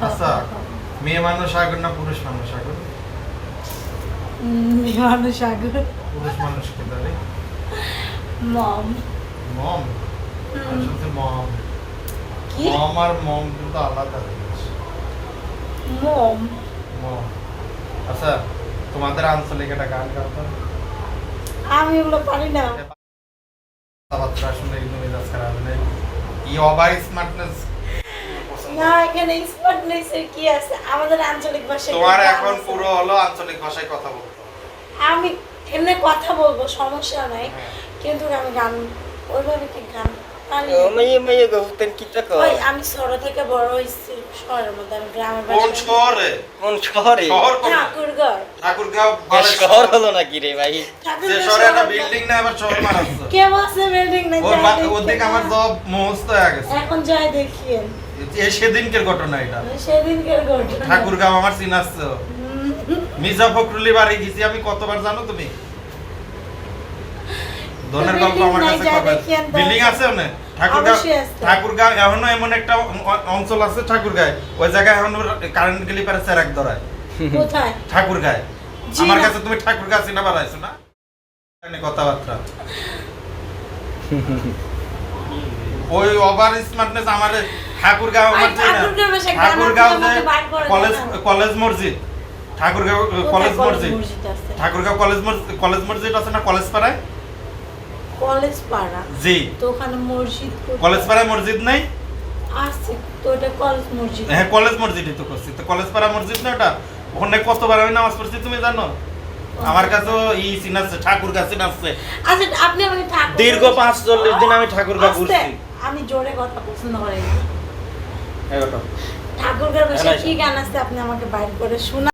আচ্ছা মেয়ে মানুষ সাগর না পুরুষ মানুষ সাগর? মেয়ে মানুষ সাগর। পুরুষ মানুষ কে তাহলে? মম। মম? আসলে মম। কি? মম আর মম কিন্তু আলাদা জিনিস। মম। মম। আচ্ছা তোমাদের আঞ্চলিক একটা গান গাও তো। আমি এগুলো পারি না। কথাবার্তা শুনে একদম মেজাজ খারাপ নেই। এই ওভার স্মার্টনেস না, এখানে স্মার্টনেসের কি আছে? আমাদের আঞ্চলিক ভাষায় তোমার কি গান এখন আছে? পুরো হলো আঞ্চলিক ভাষায় কথা বলতে হবে। আমি এমনি কথা বলবো, সমস্যা নাই, হ্যাঁ। কিন্তু আমি গান ওইভাবে কি গান পারি? মেয়ে গহতেন কিটা কর ওই আমি ছোট থেকে বড় হইছি শহরের মধ্যে, আমি গ্রামের কোন বাসায়। শহরে? কোন শহরে? শহর কোন? ঠাকুরগাঁও। ঠাকুরগাঁও এ বালের শহর হলো নাকি রে ভাই? যে ঠাকুরগাঁও শহরে একটা শহর না। বিল্ডিং না আবার শহর মারাচ্ছে। কে বলছে বিল্ডিং নাই? ওর যাই দেখি ওদিকে না। আমার সব মুখস্থ হয়ে গেছে। এখন যাই দেখিয়েন। এই সেদিনকের ঘটনা এটা। সেদিনকার ঘটনা। ঠাকুরগাঁও আমার চিনাচ্ছে। মির্জা ফখরুলি বাড়ি গেছি আমি কতবার জানো তুমি? ধনের গল্প আমার কাছে কবে? বিল্ডিং আছে ওনে? ঠাকুরগাঁও অবশ্যই আছে। ঠাকুরগাঁও এখনো এমন একটা অঞ্চল আছে ঠাকুরগাঁও, ওই জায়গায় এখনো কারেন্ট গেলি পারে চেরাক ধরায়। কোথায়? ঠাকুরগাঁও। জি আমার না। কাছে তুমি ঠাকুরগাঁও চিনা বাড়াইছো না? এখানে কথাবার্তা। ওই ওভার স্মার্টনেস আমার ঠাকুরগাঁও আমার আর চেনা। ঠাকুরগাঁও ভাষায় গান ঠাকুরগাঁও আপনি আমাকে বার করে কলেজ দেন না। কলেজ মসজিদ। ঠাকুরগাঁও কলেজ মসজিদ। আছে? ঠাকুরগাঁও কলেজ মসজিদ আছে না কলেজ পাড়ায়? কলেজ পাড়া। জি। তো ওখানে মসজিদ কোথায়? কলেজ পাড়ায় মসজিদ নাই? আছে তো, ওটা কলেজ মসজিদ। হ্যাঁ কলেজ মসজিদই তো করছি। তো কলেজ পাড়া মসজিদ না ওটা? ওখানে কতবার আমি নামাজ পড়ছি তুমি জানো? আমার কাছেও ই চিনাচ্ছে ঠাকুরগাঁও চিনাচ্ছে। আচ্ছা আপনি আমাকে ঠাকুর দীর্ঘ 45 দিন আমি ঠাকুরগাঁও আস্তে, ঘুরছি। আমি জোরে কথা পছন্দ করি না। এই ওটা। ঠাকুরগাঁও ভাষায় হ্যাঁ, কি গান আছে আপনি আমাকে বাইর করে শোনা।